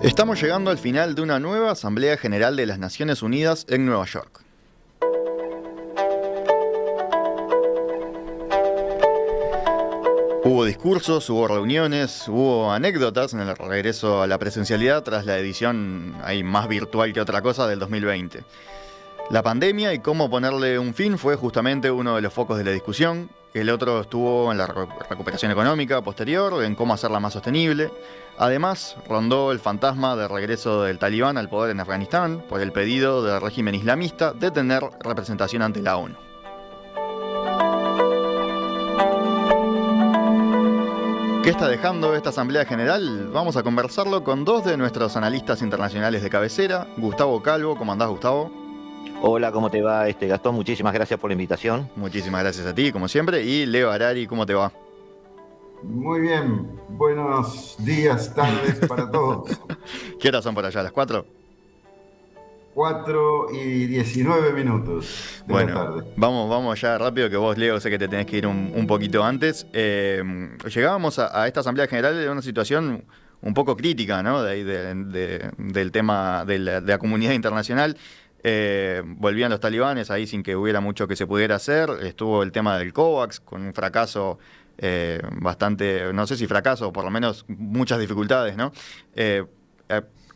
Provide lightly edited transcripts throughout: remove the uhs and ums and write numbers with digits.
Estamos llegando al final de una nueva Asamblea General de las Naciones Unidas en Nueva York. Hubo discursos, hubo reuniones, hubo anécdotas en el regreso a la presencialidad tras la edición ahí más virtual que otra cosa del 2020. La pandemia y cómo ponerle un fin fue justamente uno de los focos de la discusión. El otro estuvo en la recuperación económica posterior, en cómo hacerla más sostenible. Además, rondó el fantasma del regreso del Talibán al poder en Afganistán por el pedido del régimen islamista de tener representación ante la ONU. ¿Qué está dejando esta Asamblea General? Vamos a conversarlo con dos de nuestros analistas internacionales de cabecera. Gustavo Calvo, ¿cómo andás, Gustavo? Hola, ¿cómo te va, Gastón? Muchísimas gracias por la invitación. Muchísimas gracias a ti, como siempre. Y Leo Harari, ¿cómo te va? Muy bien, buenos días, tardes para todos. ¿Qué horas son por allá? ¿Las 4? 4:19 de la tarde. Vamos ya rápido, que vos, Leo, sé que te tenés que ir un poquito antes. Llegábamos a esta Asamblea General en una situación un poco crítica, ¿no? Del tema de la comunidad internacional. Volvían los talibanes ahí sin que hubiera mucho que se pudiera hacer. Estuvo el tema del COVAX con un fracaso bastante, no sé si fracaso, por lo menos muchas dificultades, ¿no?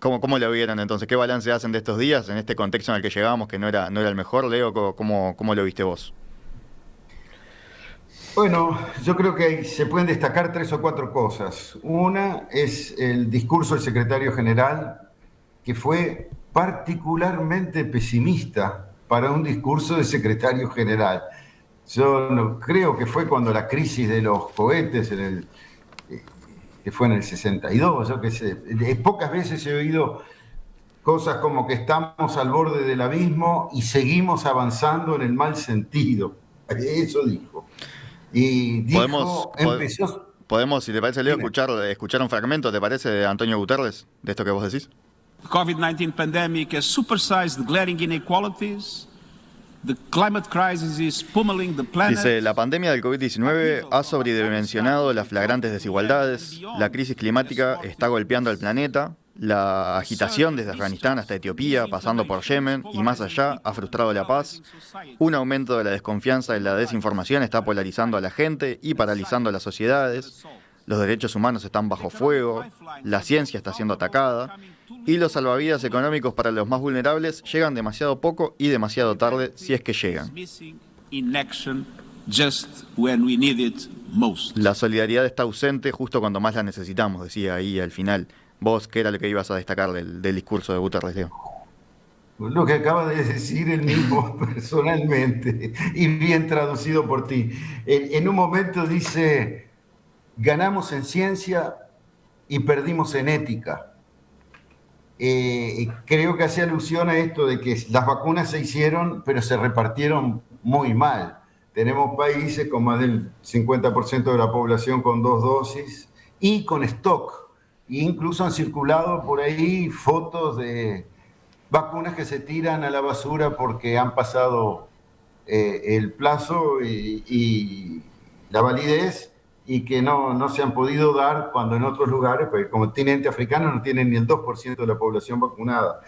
¿Cómo lo vieron entonces? ¿Qué balance hacen de estos días en este contexto en el que llegamos, que no era el mejor? Leo, ¿cómo lo viste vos? Bueno, yo creo que se pueden destacar 3 o 4 cosas. Una es el discurso del secretario general, que fue particularmente pesimista para un discurso del secretario general. Yo no, creo que fue cuando la crisis de los cohetes, que fue en el 62, yo qué sé, pocas veces he oído cosas como que estamos al borde del abismo y seguimos avanzando en el mal sentido. Eso dijo. Y dijo, Podemos, si te parece, Leo, escuchar un fragmento, ¿te parece, de Antonio Guterres, de esto que vos decís? The COVID-19 pandemic has supersized glaring inequalities. The climate crisis is pummeling the planet. Dice, la pandemia del COVID-19 ha sobredimensionado las flagrantes desigualdades, la crisis climática está golpeando al planeta, la agitación desde Afganistán hasta Etiopía, pasando por Yemen y más allá, ha frustrado la paz. Un aumento de la desconfianza y la desinformación está polarizando a la gente y paralizando a las sociedades. Los derechos humanos están bajo fuego, la ciencia está siendo atacada y los salvavidas económicos para los más vulnerables llegan demasiado poco y demasiado tarde, si es que llegan. La solidaridad está ausente justo cuando más la necesitamos, decía ahí al final. ¿Vos qué era lo que ibas a destacar del discurso de Guterres, Leo? Lo que acaba de decir él mismo personalmente y bien traducido por ti. En un momento dice, ganamos en ciencia y perdimos en ética. Creo que hace alusión a esto de que las vacunas se hicieron, pero se repartieron muy mal. Tenemos países con más del 50% de la población con 2 dosis y con stock. E incluso han circulado por ahí fotos de vacunas que se tiran a la basura porque han pasado el plazo y la validez y que no se han podido dar cuando en otros lugares, porque el continente africano no tiene ni el 2% de la población vacunada.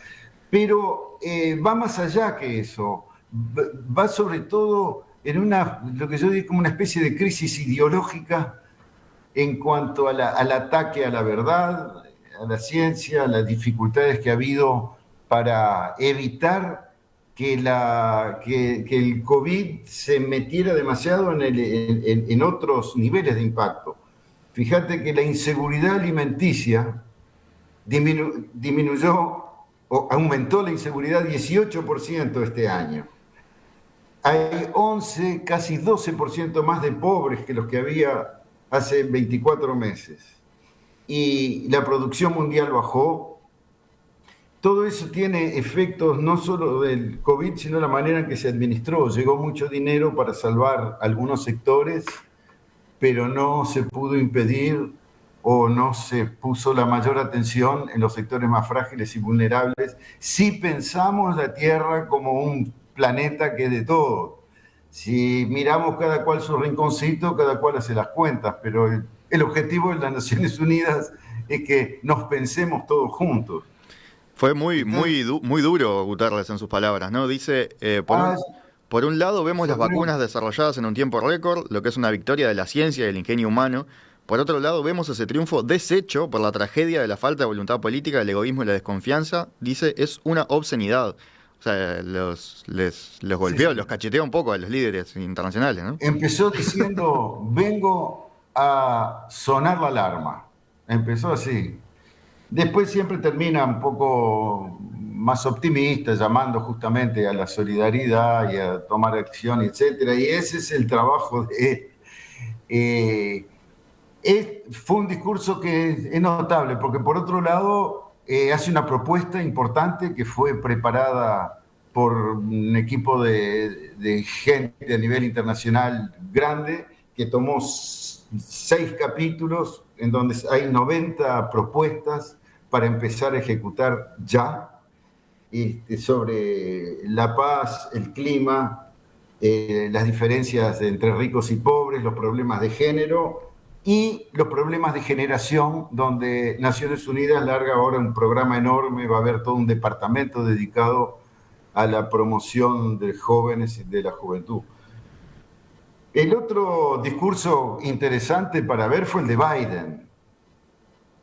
Pero va más allá que eso, va sobre todo en lo que yo digo como una especie de crisis ideológica en cuanto al ataque a la verdad, a la ciencia, a las dificultades que ha habido para evitar que el COVID se metiera demasiado en otros niveles de impacto. Fíjate que la inseguridad alimenticia disminuyó o aumentó la inseguridad 18% este año. Hay 11, casi 12% más de pobres que los que había hace 24 meses. Y la producción mundial bajó. Todo eso tiene efectos no solo del COVID, sino la manera en que se administró. Llegó mucho dinero para salvar algunos sectores, pero no se pudo impedir o no se puso la mayor atención en los sectores más frágiles y vulnerables. Si pensamos la Tierra como un planeta que es de todos. Si miramos cada cual su rinconcito, cada cual hace las cuentas, pero el objetivo de las Naciones Unidas es que nos pensemos todos juntos. Fue muy duro Guterres en sus palabras, ¿no? Dice, Ah, por un lado vemos las sobre- vacunas desarrolladas en un tiempo récord, lo que es una victoria de la ciencia y del ingenio humano. Por otro lado vemos ese triunfo deshecho por la tragedia de la falta de voluntad política, el egoísmo y la desconfianza. Dice, es una obscenidad. O sea, les sí, golpeó, sí. los cacheteó un poco a los líderes internacionales, ¿no? Empezó diciendo, vengo a sonar la alarma. Empezó así. Después siempre termina un poco más optimista, llamando justamente a la solidaridad y a tomar acción, etcétera. Y ese es el trabajo de... fue un discurso que es notable, porque por otro lado hace una propuesta importante que fue preparada por un equipo de gente a nivel internacional grande, que tomó 6 capítulos en donde hay 90 propuestas para empezar a ejecutar ya, sobre la paz, el clima, las diferencias entre ricos y pobres, los problemas de género y los problemas de generación, donde Naciones Unidas larga ahora un programa enorme, va a haber todo un departamento dedicado a la promoción de jóvenes y de la juventud. El otro discurso interesante para ver fue el de Biden,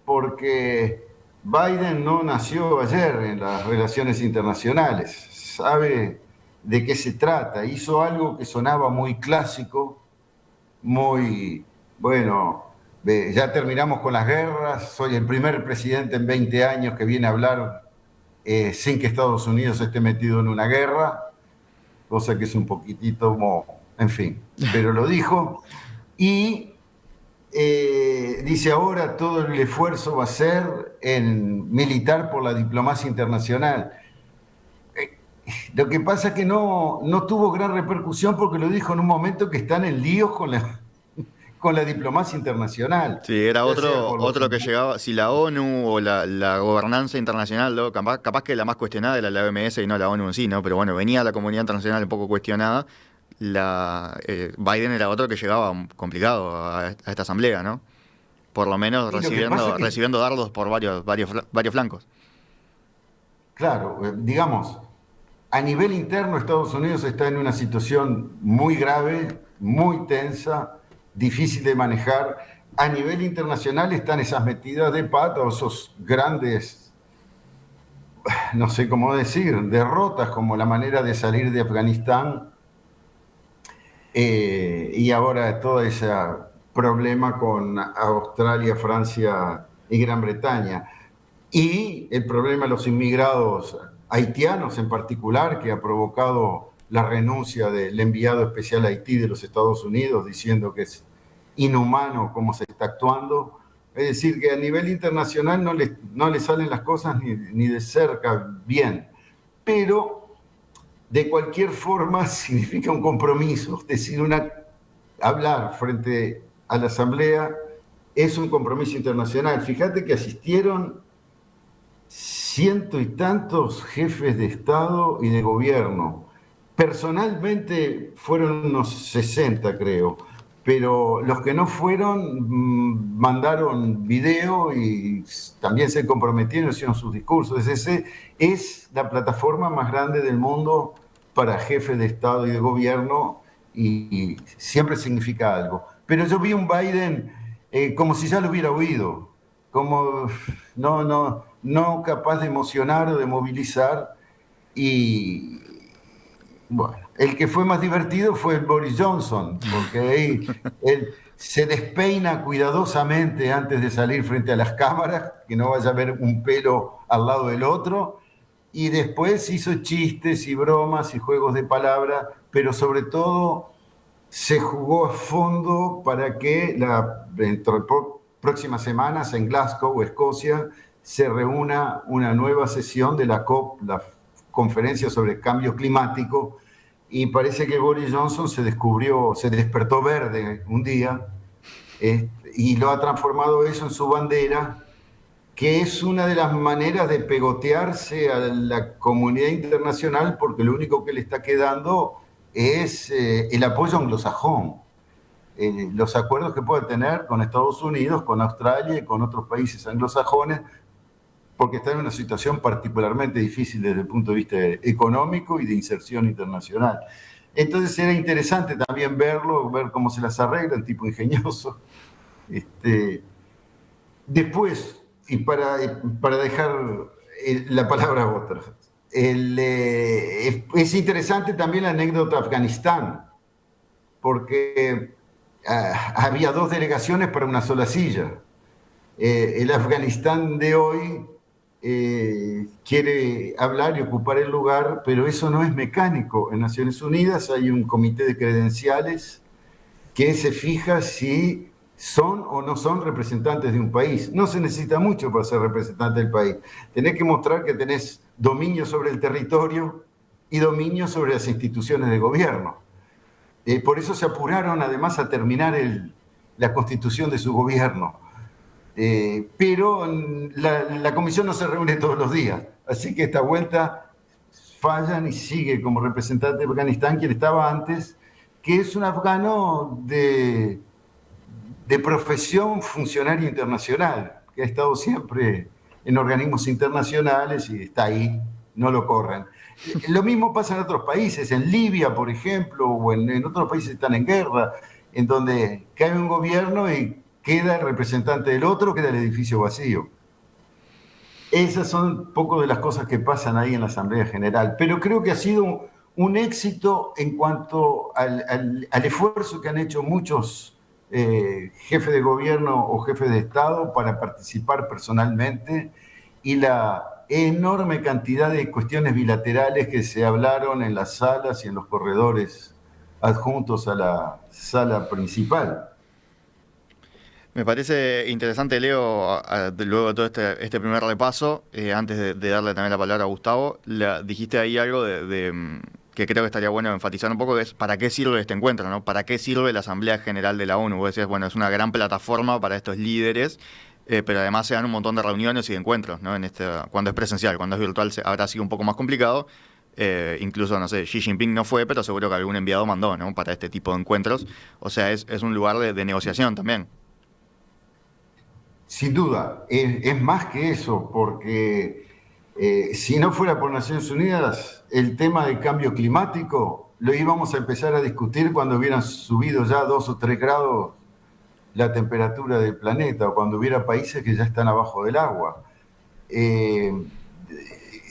porque Biden no nació ayer en las relaciones internacionales, sabe de qué se trata, hizo algo que sonaba muy clásico, muy, bueno, ya terminamos con las guerras, soy el primer presidente en 20 años que viene a hablar sin que Estados Unidos esté metido en una guerra, cosa que es un poquitito como, en fin, pero lo dijo, y dice ahora todo el esfuerzo va a ser en militar por la diplomacia internacional. Lo que pasa es que no tuvo gran repercusión porque lo dijo en un momento que están en líos con la diplomacia internacional. Sí, era Ya sea por los... otro que llegaba, si la ONU o la gobernanza internacional, ¿no? Capaz que la más cuestionada era la OMS y no la ONU en sí, ¿no? Pero bueno, venía la comunidad internacional un poco cuestionada. Biden era otro que llegaba complicado a esta asamblea, ¿no? Por lo menos Y lo que pasa es que, recibiendo dardos por varios flancos. claro, digamos, a nivel interno Estados Unidos está en una situación muy grave, muy tensa, difícil de manejar. A nivel internacional están esas metidas de pata o esos grandes, no sé cómo decir, derrotas como la manera de salir de Afganistán, y ahora todo ese problema con Australia, Francia y Gran Bretaña. Y el problema de los inmigrados haitianos en particular, que ha provocado la renuncia del enviado especial a Haití de los Estados Unidos, diciendo que es inhumano cómo se está actuando. Es decir, que a nivel internacional no le salen las cosas ni de cerca bien. Pero de cualquier forma significa un compromiso, es decir, hablar frente a la Asamblea es un compromiso internacional. Fíjate que asistieron 100 y tantos jefes de Estado y de gobierno. Personalmente fueron unos 60, creo, pero los que no fueron mandaron video y también se comprometieron, hicieron sus discursos. Ese es la plataforma más grande del mundo para jefes de Estado y de gobierno y siempre significa algo. Pero yo vi un Biden como si ya lo hubiera oído, como no capaz de emocionar o de movilizar. Y bueno, el que fue más divertido fue el Boris Johnson, porque ahí él se despeina cuidadosamente antes de salir frente a las cámaras, que no vaya a haber un pelo al lado del otro, y después hizo chistes y bromas y juegos de palabras, pero sobre todo se jugó a fondo para que dentro de próximas semanas en Glasgow, Escocia, se reúna una nueva sesión de la COP, la Conferencia sobre Cambio Climático, y parece que Boris Johnson se despertó verde un día, y lo ha transformado eso en su bandera, que es una de las maneras de pegotearse a la comunidad internacional, porque lo único que le está quedando es el apoyo anglosajón. los acuerdos que puede tener con Estados Unidos, con Australia y con otros países anglosajones, porque está en una situación particularmente difícil desde el punto de vista económico y de inserción internacional. Entonces era interesante también verlo, ver cómo se las arregla, un tipo ingenioso. Después, y para dejar la palabra a otra, es interesante también la anécdota de Afganistán, porque había 2 delegaciones para una sola silla. El Afganistán de hoy quiere hablar y ocupar el lugar, pero eso no es mecánico. En Naciones Unidas hay un comité de credenciales que se fija si son o no son representantes de un país. No se necesita mucho para ser representante del país. Tenés que mostrar que tenés dominio sobre el territorio y dominio sobre las instituciones de gobierno. Por eso se apuraron además a terminar la constitución de su gobierno. Pero la comisión no se reúne todos los días, así que esta vuelta fallan y sigue como representante de Afganistán quien estaba antes, que es un afgano de profesión funcionario internacional, que ha estado siempre en organismos internacionales y está ahí, no lo corren. Lo mismo pasa en otros países, en Libia, por ejemplo, o en otros países que están en guerra, en donde cae un gobierno y queda el representante del otro, queda el edificio vacío. Esas son un poco de las cosas que pasan ahí en la Asamblea General, pero creo que ha sido un éxito en cuanto al esfuerzo que han hecho muchos jefes de gobierno o jefes de Estado para participar personalmente y la enorme cantidad de cuestiones bilaterales que se hablaron en las salas y en los corredores adjuntos a la sala principal. Me parece interesante, Leo, luego de todo este primer repaso, antes de darle también la palabra a Gustavo, dijiste ahí algo que creo que estaría bueno enfatizar un poco, que es ¿para qué sirve este encuentro, ¿no? ¿Para qué sirve la Asamblea General de la ONU? Vos decías, bueno, es una gran plataforma para estos líderes, pero además se dan un montón de reuniones y de encuentros, ¿no? Cuando es presencial, cuando es virtual habrá sido un poco más complicado. Incluso, no sé, Xi Jinping no fue, pero seguro que algún enviado mandó, ¿no? Para este tipo de encuentros. O sea, es un lugar de negociación también. Sin duda, es más que eso, porque si no fuera por Naciones Unidas, el tema del cambio climático lo íbamos a empezar a discutir cuando hubieran subido ya 2 o 3 grados la temperatura del planeta, o cuando hubiera países que ya están abajo del agua.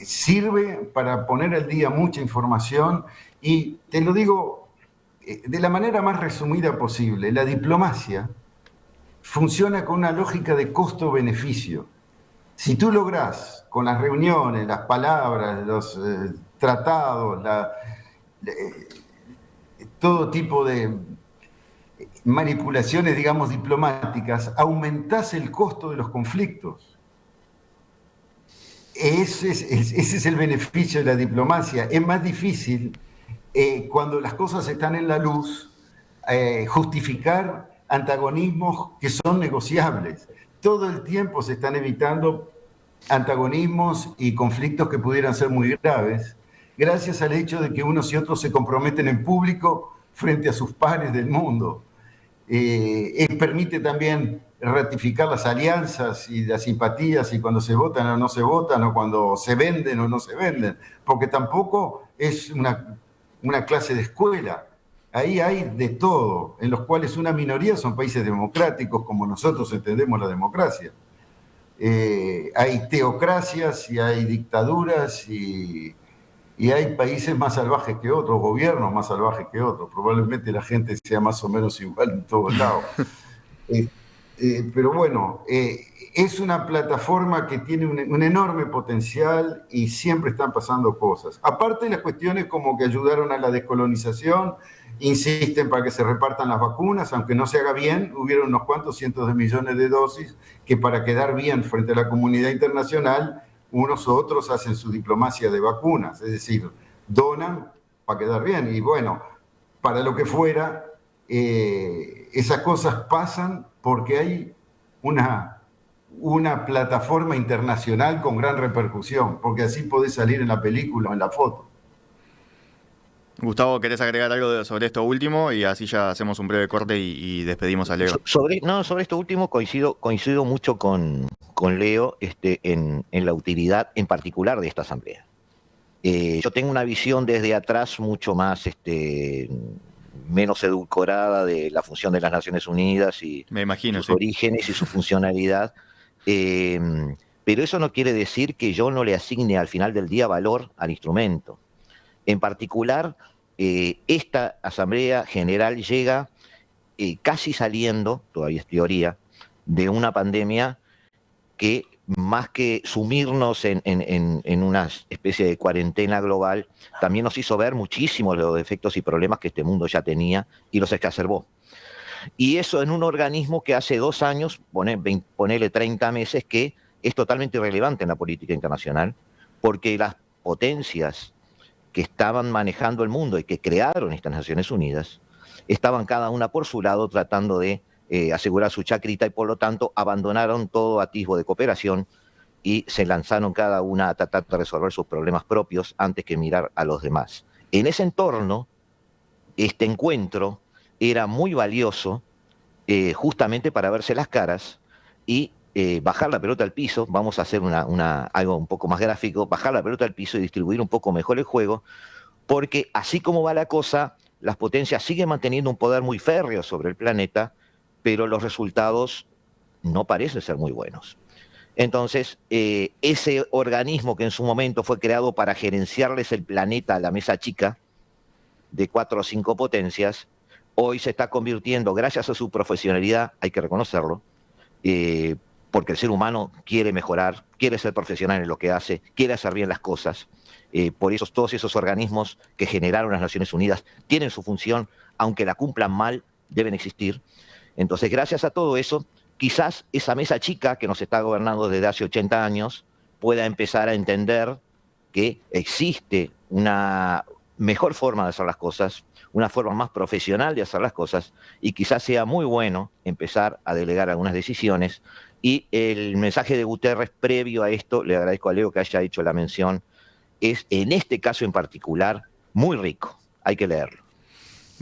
Sirve para poner al día mucha información y te lo digo de la manera más resumida posible, la diplomacia funciona con una lógica de costo-beneficio. Si tú lográs, con las reuniones, las palabras, los tratados, todo tipo de manipulaciones, digamos, diplomáticas, aumentás el costo de los conflictos. Ese es el beneficio de la diplomacia. Es más difícil, cuando las cosas están en la luz, justificar antagonismos que son negociables. Todo el tiempo se están evitando antagonismos y conflictos que pudieran ser muy graves, gracias al hecho de que unos y otros se comprometen en público frente a sus pares del mundo. Permite también ratificar las alianzas y las simpatías y cuando se votan o no se votan, o cuando se venden o no se venden, porque tampoco es una clase de escuela. Ahí hay de todo, en los cuales una minoría son países democráticos, como nosotros entendemos la democracia. Hay teocracias y hay dictaduras y hay países más salvajes que otros, gobiernos más salvajes que otros. Probablemente la gente sea más o menos igual en todos lados. Pero bueno, es una plataforma que tiene un enorme potencial y siempre están pasando cosas. Aparte de las cuestiones como que ayudaron a la descolonización, insisten para que se repartan las vacunas, aunque no se haga bien, hubieron unos cuantos cientos de millones de dosis que para quedar bien frente a la comunidad internacional, unos u otros hacen su diplomacia de vacunas, es decir, donan para quedar bien. Y bueno, para lo que fuera, esas cosas pasan porque hay una plataforma internacional con gran repercusión, porque así podés salir en la película o en la foto. Gustavo, ¿querés agregar algo sobre esto último? Y así ya hacemos un breve corte y despedimos a Leo. Sobre esto último coincido mucho con Leo en la utilidad en particular de esta asamblea. Yo tengo una visión desde atrás mucho más menos edulcorada de la función de las Naciones Unidas y Me imagino, sus orígenes y su funcionalidad. Pero eso no quiere decir que yo no le asigne al final del día valor al instrumento. En particular, esta Asamblea General llega casi saliendo, todavía es teoría, de una pandemia que más que sumirnos en una especie de cuarentena global, también nos hizo ver muchísimos los defectos y problemas que este mundo ya tenía y los exacerbó. Y eso en un organismo que hace 2 años, ponele 30 meses, que es totalmente irrelevante en la política internacional, porque las potencias que estaban manejando el mundo y que crearon estas Naciones Unidas, estaban cada una por su lado tratando de asegurar su chacrita y por lo tanto abandonaron todo atisbo de cooperación y se lanzaron cada una a tratar de resolver sus problemas propios antes que mirar a los demás. En ese entorno, este encuentro era muy valioso justamente para verse las caras y bajar la pelota al piso. Vamos a hacer algo un poco más gráfico, bajar la pelota al piso y distribuir un poco mejor el juego, porque así como va la cosa, las potencias siguen manteniendo un poder muy férreo sobre el planeta, pero los resultados no parecen ser muy buenos. Entonces, ese organismo que en su momento fue creado para gerenciarles el planeta a la mesa chica, de 4 o 5 potencias, hoy se está convirtiendo, gracias a su profesionalidad, hay que reconocerlo, porque el ser humano quiere mejorar, quiere ser profesional en lo que hace, quiere hacer bien las cosas. Por eso todos esos organismos que generaron las Naciones Unidas tienen su función, aunque la cumplan mal, deben existir. Entonces, gracias a todo eso, quizás esa mesa chica que nos está gobernando desde hace 80 años pueda empezar a entender que existe una mejor forma de hacer las cosas, una forma más profesional de hacer las cosas, y quizás sea muy bueno empezar a delegar algunas decisiones. Y el mensaje de Guterres previo a esto, le agradezco a Leo que haya hecho la mención, es en este caso en particular muy rico, hay que leerlo.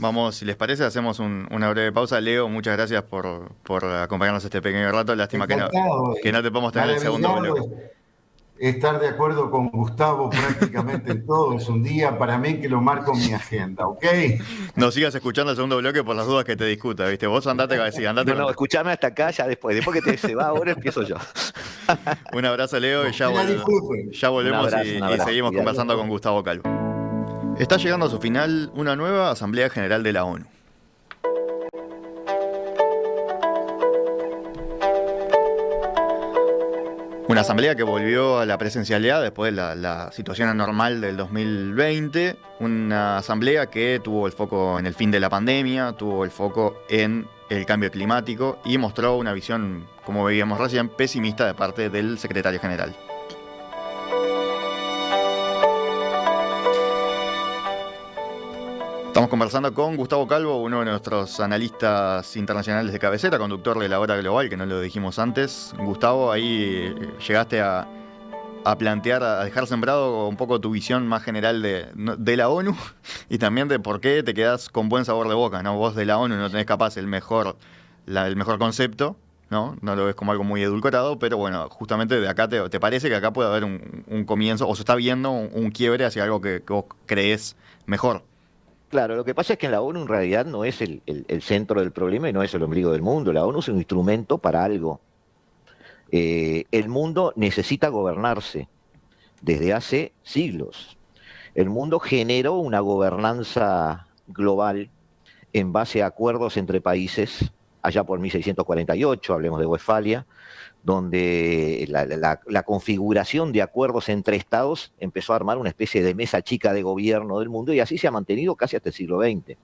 Vamos, si les parece, hacemos una breve pausa. Leo, muchas gracias por acompañarnos este pequeño rato. Lástima que no te podemos tener el segundo bloque. Estar de acuerdo con Gustavo prácticamente en todo. Es un día para mí que lo marco en mi agenda, ¿ok? No sigas escuchando el segundo bloque por las dudas que te discuta, ¿viste? Vos andate. No, escuchame hasta acá, ya después que se va ahora empiezo yo. Un abrazo, Leo, y ya volvemos y seguimos conversando con Gustavo Calvo. Está llegando a su final una nueva Asamblea General de la ONU. Una asamblea que volvió a la presencialidad después de la situación anormal del 2020. Una asamblea que tuvo el foco en el fin de la pandemia, tuvo el foco en el cambio climático y mostró una visión, como veíamos recién, pesimista de parte del secretario general. Estamos conversando con Gustavo Calvo, uno de nuestros analistas internacionales de cabecera, conductor de La Hora Global, que no lo dijimos antes. Gustavo, ahí llegaste a plantear, a dejar sembrado un poco tu visión más general de la ONU y también de por qué te quedás con buen sabor de boca, ¿no? Vos de la ONU no tenés capaz el mejor concepto, ¿no? No lo ves como algo muy edulcorado, pero bueno, justamente de acá te parece que acá puede haber un comienzo, o se está viendo un quiebre hacia algo que vos creés mejor. Claro, lo que pasa es que la ONU en realidad no es el centro del problema y no es el ombligo del mundo. La ONU es un instrumento para algo. El mundo necesita gobernarse desde hace siglos. El mundo generó una gobernanza global en base a acuerdos entre países, allá por 1648, hablemos de Westfalia, donde la configuración de acuerdos entre estados empezó a armar una especie de mesa chica de gobierno del mundo y así se ha mantenido casi hasta el siglo XX.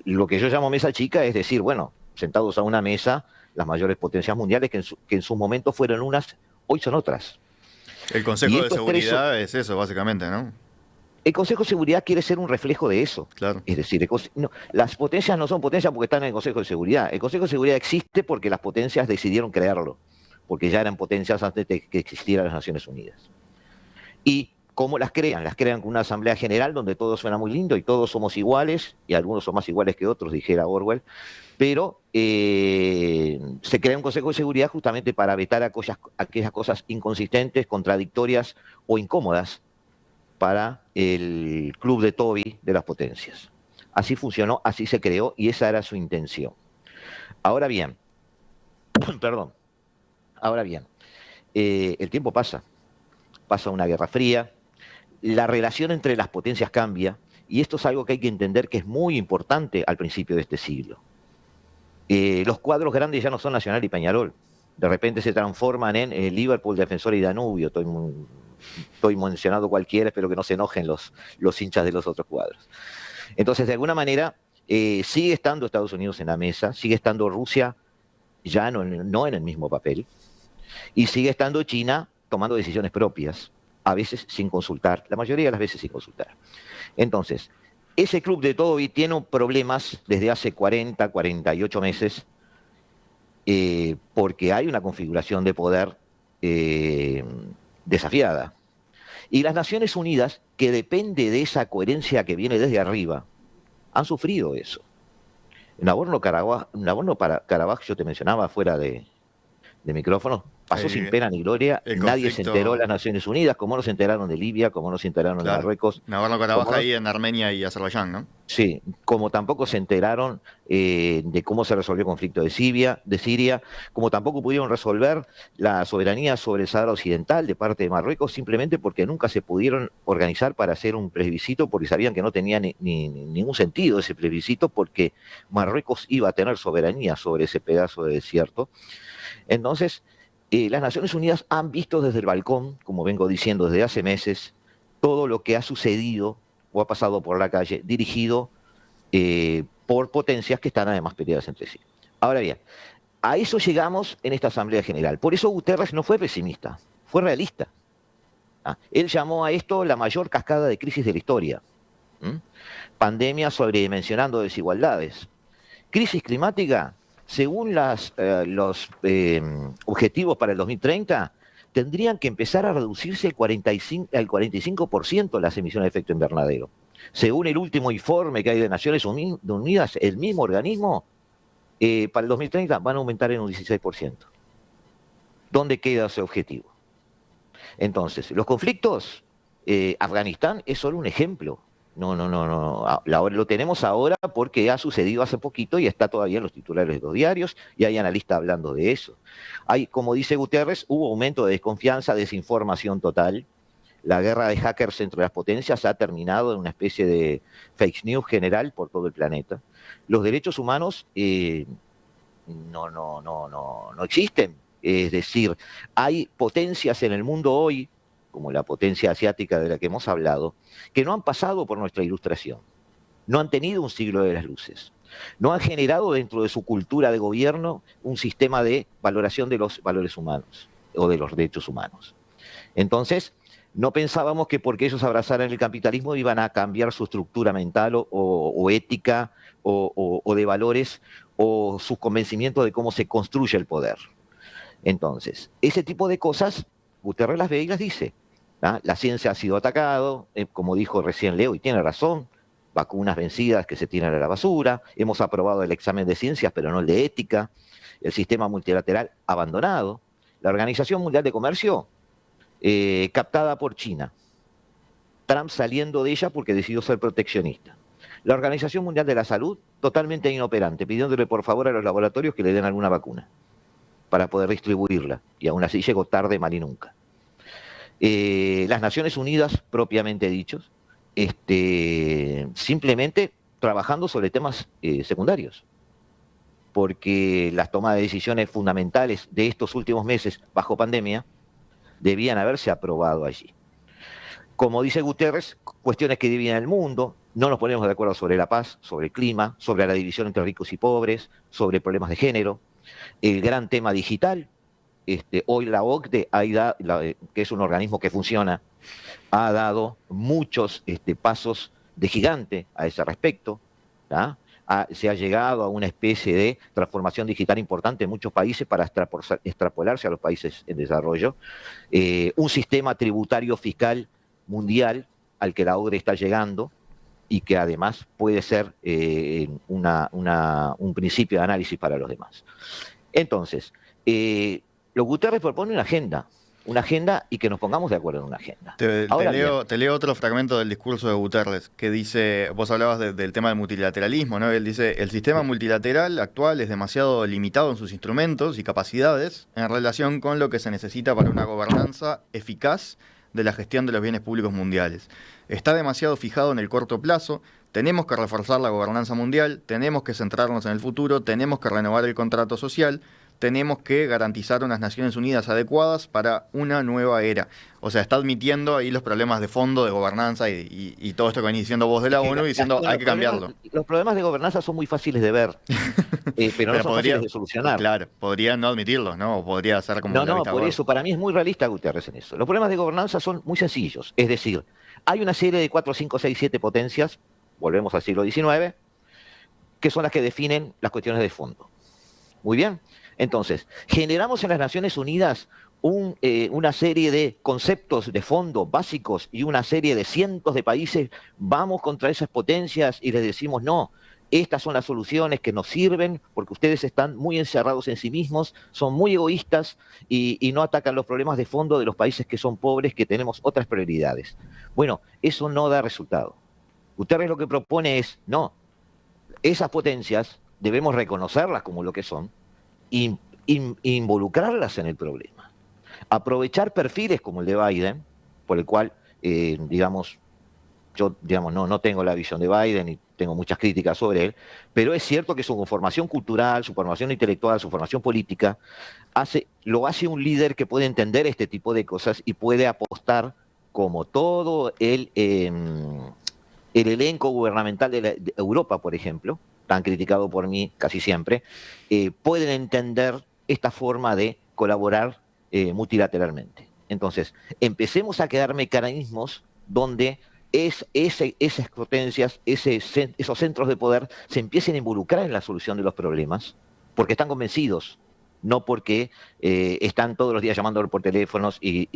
Lo que yo llamo mesa chica es decir, bueno, sentados a una mesa, las mayores potencias mundiales que en su momento fueron unas, hoy son otras. El Consejo de Seguridad es eso, básicamente, ¿no? El Consejo de Seguridad quiere ser un reflejo de eso. Claro. Es decir, las potencias no son potencias porque están en el Consejo de Seguridad. El Consejo de Seguridad existe porque las potencias decidieron crearlo, porque ya eran potencias antes de que existieran las Naciones Unidas. Y ¿Cómo las crean? Las crean con una asamblea general donde todo suena muy lindo y todos somos iguales, y algunos son más iguales que otros, dijera Orwell, pero se crea un Consejo de Seguridad justamente para vetar aquellas cosas inconsistentes, contradictorias o incómodas para el club de Toby de las potencias. Así funcionó, así se creó y esa era su intención. Ahora bien, perdón, el tiempo pasa una Guerra Fría, la relación entre las potencias cambia, y esto es algo que hay que entender que es muy importante al principio de este siglo. Los cuadros grandes ya no son Nacional y Peñarol, de repente se transforman en Liverpool, Defensor y Danubio. Estoy mencionando cualquiera, espero que no se enojen los hinchas de los otros cuadros. Entonces, de alguna manera, sigue estando Estados Unidos en la mesa, sigue estando Rusia ya no en el mismo papel, y sigue estando China tomando decisiones propias, a veces sin consultar, la mayoría de las veces sin consultar. Entonces, ese club de Toby tiene problemas desde hace 40, 48 meses, porque hay una configuración de poder desafiada. Y las Naciones Unidas, que depende de esa coherencia que viene desde arriba, han sufrido eso. Nagorno-Karabaj, yo te mencionaba fuera de micrófono, pasó sin pena ni gloria, nadie se enteró de las Naciones Unidas, como no se enteraron de Libia, como no se enteraron de Marruecos. Nagorno-Karabaj ahí en Armenia y Azerbaiyán, ¿no? Sí, como tampoco se enteraron de cómo se resolvió el conflicto de Siria, como tampoco pudieron resolver la soberanía sobre el Sáhara Occidental de parte de Marruecos, simplemente porque nunca se pudieron organizar para hacer un plebiscito, porque sabían que no tenía ningún sentido ese plebiscito, porque Marruecos iba a tener soberanía sobre ese pedazo de desierto. Entonces, las Naciones Unidas han visto desde el balcón, como vengo diciendo desde hace meses, todo lo que ha sucedido o ha pasado por la calle, dirigido por potencias que están además peleadas entre sí. Ahora bien, a eso llegamos en esta Asamblea General. Por eso Guterres no fue pesimista, fue realista. Él llamó a esto la mayor cascada de crisis de la historia. Pandemia sobredimensionando desigualdades. Crisis climática. Según los objetivos para el 2030, tendrían que empezar a reducirse el 45% las emisiones de efecto invernadero. Según el último informe que hay de Naciones Unidas, el mismo organismo, para el 2030 van a aumentar en un 16%. ¿Dónde queda ese objetivo? Entonces, los conflictos, Afganistán es solo un ejemplo. No. Lo tenemos ahora porque ha sucedido hace poquito y está todavía en los titulares de los diarios y hay analistas hablando de eso. Como dice Guterres, hubo aumento de desconfianza, desinformación total. La guerra de hackers entre las potencias ha terminado en una especie de fake news general por todo el planeta. Los derechos humanos no existen. Es decir, hay potencias en el mundo hoy, como la potencia asiática de la que hemos hablado, que no han pasado por nuestra ilustración, no han tenido un siglo de las luces, no han generado dentro de su cultura de gobierno un sistema de valoración de los valores humanos o de los derechos humanos. Entonces, no pensábamos que porque ellos abrazaran el capitalismo iban a cambiar su estructura mental o ética o de valores o sus convencimientos de cómo se construye el poder. Entonces, ese tipo de cosas, Guterres las ve y las dice. La ciencia ha sido atacado, como dijo recién Leo, y tiene razón, vacunas vencidas que se tiran a la basura, hemos aprobado el examen de ciencias, pero no el de ética, el sistema multilateral abandonado, la Organización Mundial de Comercio captada por China, Trump saliendo de ella porque decidió ser proteccionista, la Organización Mundial de la Salud totalmente inoperante, pidiéndole por favor a los laboratorios que le den alguna vacuna para poder distribuirla, y aún así llegó tarde, mal y nunca. Las Naciones Unidas, propiamente dichos, simplemente trabajando sobre temas secundarios, porque las tomas de decisiones fundamentales de estos últimos meses bajo pandemia debían haberse aprobado allí. Como dice Guterres, cuestiones que dividen el mundo, no nos ponemos de acuerdo sobre la paz, sobre el clima, sobre la división entre ricos y pobres, sobre problemas de género, el gran tema digital. Hoy la OCDE, que es un organismo que funciona, ha dado muchos pasos de gigante a ese respecto. Se ha llegado a una especie de transformación digital importante en muchos países para extrapolarse a los países en desarrollo. Un sistema tributario fiscal mundial al que la OCDE está llegando y que además puede ser un principio de análisis para los demás. Entonces, lo Guterres propone una agenda y que nos pongamos de acuerdo en una agenda. Te leo otro fragmento del discurso de Guterres que dice, vos hablabas del tema del multilateralismo, ¿no? Él dice, el sistema multilateral actual es demasiado limitado en sus instrumentos y capacidades en relación con lo que se necesita para una gobernanza eficaz de la gestión de los bienes públicos mundiales. Está demasiado fijado en el corto plazo, tenemos que reforzar la gobernanza mundial, tenemos que centrarnos en el futuro, tenemos que renovar el contrato social, tenemos que garantizar unas Naciones Unidas adecuadas para una nueva era. O sea, está admitiendo ahí los problemas de fondo, de gobernanza y todo esto que venís diciendo vos de la ONU, diciendo hay que cambiarlo. Los problemas de gobernanza son muy fáciles de ver, pero no son fáciles de solucionar. Claro, podría no admitirlos, ¿no? O podría ser como... No, por eso, para mí es muy realista Guterres en eso. Los problemas de gobernanza son muy sencillos, es decir, hay una serie de 4, 5, 6, 7 potencias, volvemos al siglo XIX, que son las que definen las cuestiones de fondo. Muy bien. Entonces, generamos en las Naciones Unidas una serie de conceptos de fondo básicos y una serie de cientos de países, vamos contra esas potencias y les decimos, no, estas son las soluciones que nos sirven porque ustedes están muy encerrados en sí mismos, son muy egoístas y no atacan los problemas de fondo de los países que son pobres, que tenemos otras prioridades. Bueno, eso no da resultado. Guterres lo que propone es, no, esas potencias debemos reconocerlas como lo que son, involucrarlas en el problema. Aprovechar perfiles como el de Biden, por el cual, yo no tengo la visión de Biden y tengo muchas críticas sobre él, pero es cierto que su formación cultural, su formación intelectual, su formación política, lo hace un líder que puede entender este tipo de cosas y puede apostar, como todo el elenco gubernamental de Europa, por ejemplo, tan criticado por mí casi siempre, pueden entender esta forma de colaborar multilateralmente. Entonces, empecemos a crear mecanismos donde esas potencias, esos centros de poder se empiecen a involucrar en la solución de los problemas, porque están convencidos, no porque están todos los días llamando por teléfonos y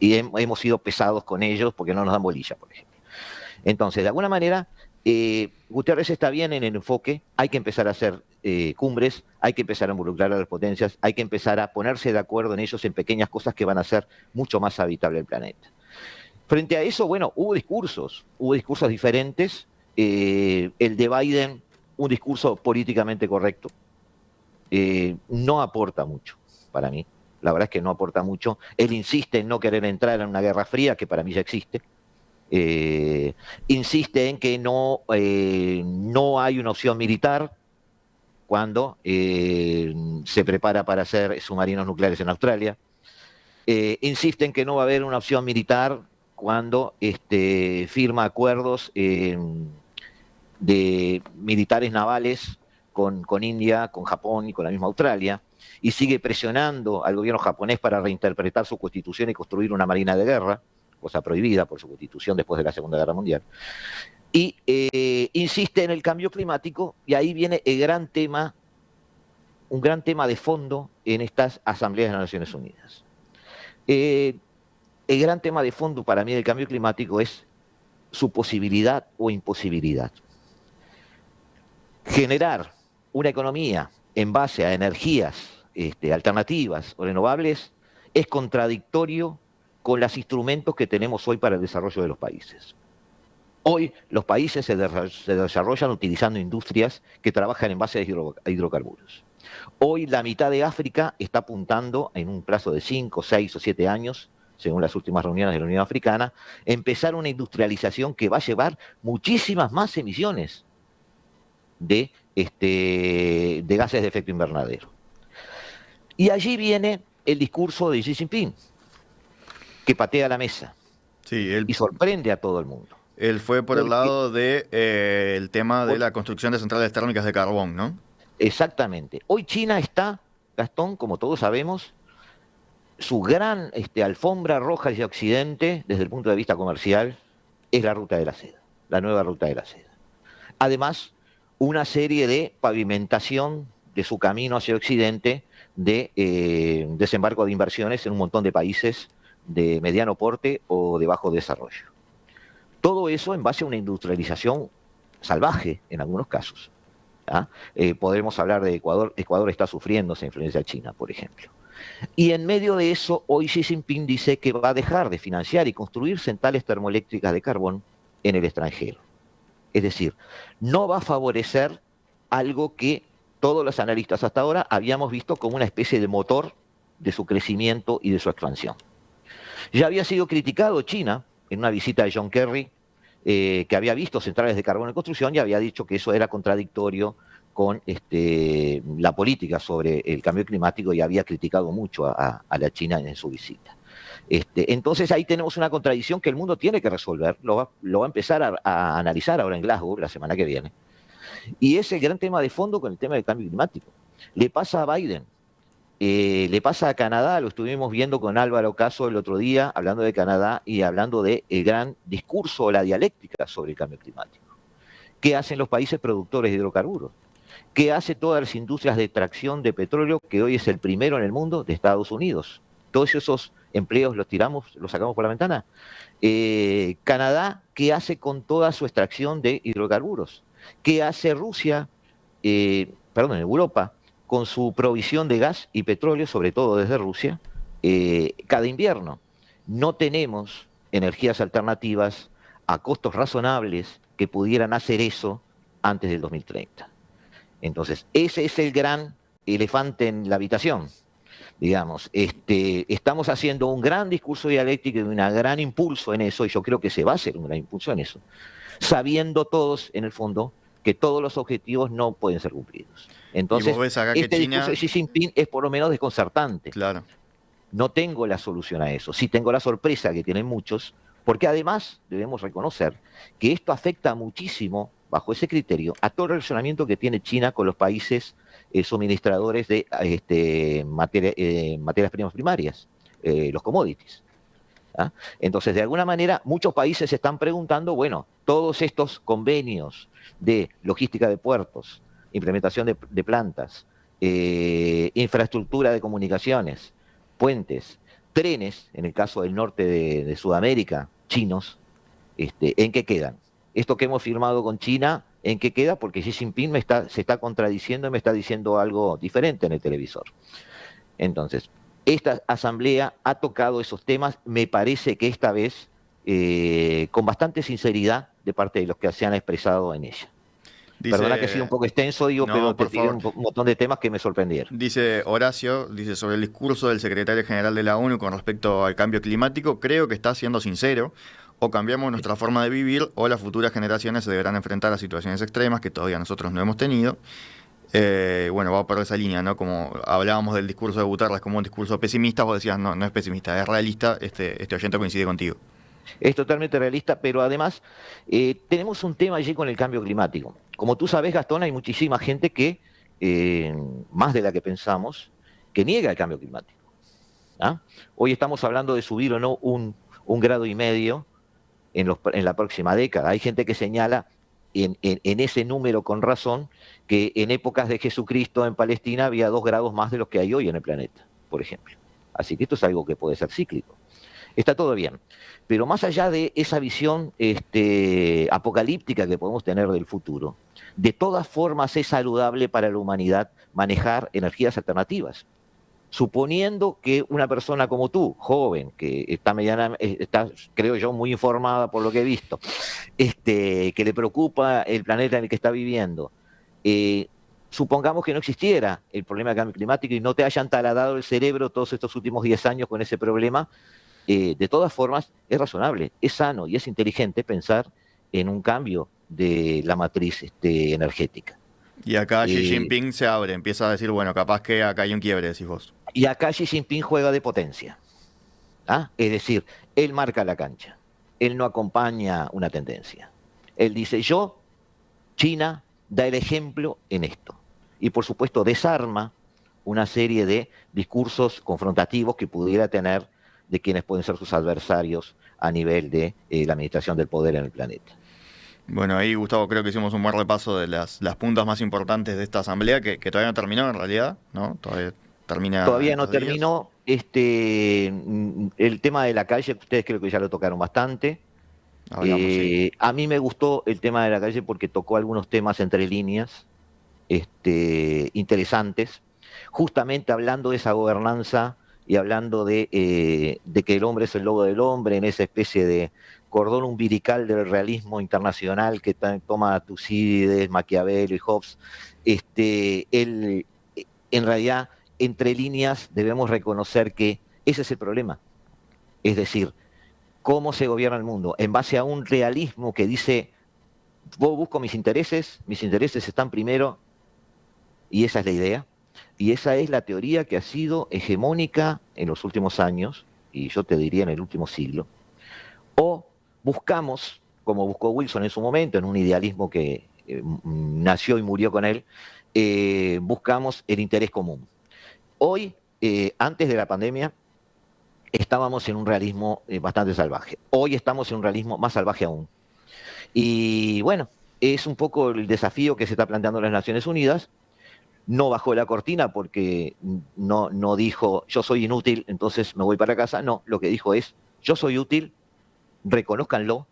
hemos sido pesados con ellos porque no nos dan bolilla, por ejemplo. Entonces, de alguna manera, Guterres está bien en el enfoque, hay que empezar a hacer cumbres, hay que empezar a involucrar a las potencias, hay que empezar a ponerse de acuerdo en ellos en pequeñas cosas que van a hacer mucho más habitable el planeta. Frente a eso, bueno, hubo discursos diferentes, el de Biden, un discurso políticamente correcto, no aporta mucho para mí, la verdad es que no aporta mucho, él insiste en no querer entrar en una guerra fría que para mí ya existe, insiste en que no hay una opción militar cuando se prepara para hacer submarinos nucleares en Australia, insiste en que no va a haber una opción militar cuando firma acuerdos de militares navales con India, con Japón y con la misma Australia, y sigue presionando al gobierno japonés para reinterpretar su constitución y construir una marina de guerra, cosa prohibida por su constitución después de la Segunda Guerra Mundial. Y insiste en el cambio climático, y ahí viene un gran tema de fondo en estas asambleas de las Naciones Unidas. El gran tema de fondo para mí del cambio climático es su posibilidad o imposibilidad. Generar una economía en base a energías alternativas o renovables es contradictorio con los instrumentos que tenemos hoy para el desarrollo de los países. Hoy los países se desarrollan utilizando industrias que trabajan en base a hidrocarburos. Hoy la mitad de África está apuntando en un plazo de 5, 6 o 7 años, según las últimas reuniones de la Unión Africana, empezar una industrialización que va a llevar muchísimas más emisiones de gases de efecto invernadero. Y allí viene el discurso de Xi Jinping, que patea la mesa y sorprende a todo el mundo. Él fue por el lado del tema de la construcción de centrales térmicas de carbón, ¿no? Exactamente. Hoy China está, Gastón, como todos sabemos, su gran alfombra roja hacia Occidente, desde el punto de vista comercial, es la ruta de la seda, la nueva ruta de la seda. Además, una serie de pavimentación de su camino hacia Occidente, de desembarco de inversiones en un montón de países de mediano porte o de bajo desarrollo. Todo eso en base a una industrialización salvaje en algunos casos. ¿Ah? Podremos hablar de Ecuador. Ecuador está sufriendo esa influencia china, por ejemplo. Y en medio de eso, hoy Xi Jinping dice que va a dejar de financiar y construir centrales termoeléctricas de carbón en el extranjero. Es decir, no va a favorecer algo que todos los analistas hasta ahora habíamos visto como una especie de motor de su crecimiento y de su expansión. Ya había sido criticado China en una visita de John Kerry, que había visto centrales de carbón en construcción y había dicho que eso era contradictorio con la política sobre el cambio climático y había criticado mucho a la China en su visita. Entonces ahí tenemos una contradicción que el mundo tiene que resolver, lo va a empezar a analizar ahora en Glasgow la semana que viene. Y es el gran tema de fondo con el tema del cambio climático. Le pasa a Biden, le pasa a Canadá, lo estuvimos viendo con Álvaro Caso el otro día, hablando de Canadá y hablando del gran discurso o la dialéctica sobre el cambio climático. ¿Qué hacen los países productores de hidrocarburos? ¿Qué hace todas las industrias de extracción de petróleo, que hoy es el primero en el mundo, de Estados Unidos? Todos esos empleos los tiramos, los sacamos por la ventana. Canadá, ¿qué hace con toda su extracción de hidrocarburos? ¿Qué hace Rusia, Europa, con su provisión de gas y petróleo, sobre todo desde Rusia, cada invierno? No tenemos energías alternativas a costos razonables que pudieran hacer eso antes del 2030. Entonces, ese es el gran elefante en la habitación. Digamos, estamos haciendo un gran discurso dialéctico y un gran impulso en eso, y yo creo que se va a hacer un gran impulso en eso, sabiendo todos, en el fondo, que todos los objetivos no pueden ser cumplidos. Entonces, discurso de Xi Jinping es por lo menos desconcertante. Claro. No tengo la solución a eso. Sí tengo la sorpresa que tienen muchos, porque además debemos reconocer que esto afecta muchísimo, bajo ese criterio, a todo el relacionamiento que tiene China con los países suministradores de materias primas primarias, los commodities. ¿Ah? Entonces, de alguna manera, muchos países se están preguntando, bueno, todos estos convenios de logística de puertos, implementación de plantas, infraestructura de comunicaciones, puentes, trenes, en el caso del norte de Sudamérica, chinos, ¿en qué quedan? Esto que hemos firmado con China, ¿en qué queda? Porque Xi Jinping se está contradiciendo y me está diciendo algo diferente en el televisor. Entonces, esta asamblea ha tocado esos temas, me parece que esta vez con bastante sinceridad de parte de los que se han expresado en ella. Perdona que ha sido un poco extenso, digo, no, pero te tiré un montón de temas que me sorprendieron. Dice Horacio, sobre el discurso del secretario general de la ONU con respecto al cambio climático, creo que está siendo sincero. O cambiamos nuestra forma de vivir, o las futuras generaciones se deberán enfrentar a situaciones extremas que todavía nosotros no hemos tenido. Bueno, va por esa línea, ¿no? Como hablábamos del discurso de Guterres como un discurso pesimista, vos decías, no es pesimista, es realista. Este oyente coincide contigo. Es totalmente realista, pero además tenemos un tema allí con el cambio climático. Como tú sabes, Gastón, hay muchísima gente que, más de la que pensamos, que niega el cambio climático. ¿Ah? Hoy estamos hablando de subir o no un grado y medio en la próxima década. Hay gente que señala en ese número con razón que en épocas de Jesucristo en Palestina había 2 grados más de los que hay hoy en el planeta, por ejemplo. Así que esto es algo que puede ser cíclico. Está todo bien. Pero más allá de esa visión apocalíptica que podemos tener del futuro, de todas formas es saludable para la humanidad manejar energías alternativas. Suponiendo que una persona como tú, joven, que está, creo yo, muy informada por lo que he visto, que le preocupa el planeta en el que está viviendo, supongamos que no existiera el problema del cambio climático y no te hayan taladado el cerebro todos estos últimos 10 años con ese problema, de todas formas es razonable, es sano y es inteligente pensar en un cambio de la matriz energética. Y acá Xi Jinping se abre, empieza a decir, bueno, capaz que acá hay un quiebre, decís vos. Y acá Xi Jinping juega de potencia. ¿Ah? Es decir, él marca la cancha. Él no acompaña una tendencia. Él dice, China, da el ejemplo en esto. Y por supuesto desarma una serie de discursos confrontativos que pudiera tener de quienes pueden ser sus adversarios a nivel de la administración del poder en el planeta. Bueno, ahí, Gustavo, creo que hicimos un buen repaso de las puntas más importantes de esta asamblea, que todavía no terminó en realidad, ¿no? Todavía termina Todavía no estos días? terminó. El tema de la calle, ustedes creo que ya lo tocaron bastante. Hablamos, sí. A mí me gustó el tema de la calle porque tocó algunos temas entre líneas interesantes, justamente hablando de esa gobernanza y hablando de que el hombre es el lobo del hombre, en esa especie de cordón umbilical del realismo internacional que toma Tucídides, Maquiavelo y Hobbes. En realidad, entre líneas debemos reconocer que ese es el problema. Es decir, cómo se gobierna el mundo en base a un realismo que dice, vos busco mis intereses están primero, y esa es la idea, y esa es la teoría que ha sido hegemónica en los últimos años, y yo te diría en el último siglo. O buscamos, como buscó Wilson en su momento, en un idealismo que nació y murió con él, buscamos el interés común. Hoy, antes de la pandemia, estábamos en un realismo bastante salvaje. Hoy estamos en un realismo más salvaje aún. Y bueno, es un poco el desafío que se está planteando las Naciones Unidas. No bajó la cortina porque no dijo yo soy inútil, entonces me voy para casa. No, lo que dijo es yo soy útil, reconózcanlo,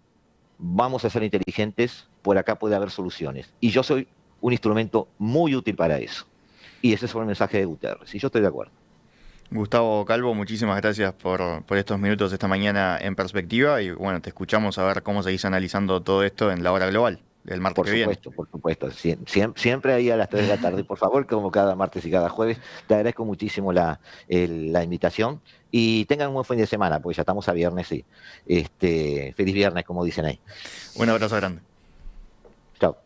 vamos a ser inteligentes, por acá puede haber soluciones. Y yo soy un instrumento muy útil para eso. Y ese fue el mensaje de Guterres, y yo estoy de acuerdo. Gustavo Calvo, muchísimas gracias por estos minutos esta mañana en Perspectiva y bueno, te escuchamos a ver cómo seguís analizando todo esto en la hora global, el martes que viene. Por supuesto. Siempre ahí a las 3 de la tarde, por favor, como cada martes y cada jueves. Te agradezco muchísimo la invitación y tengan un buen fin de semana, porque ya estamos a viernes y feliz viernes, como dicen ahí. Un abrazo grande. Chao.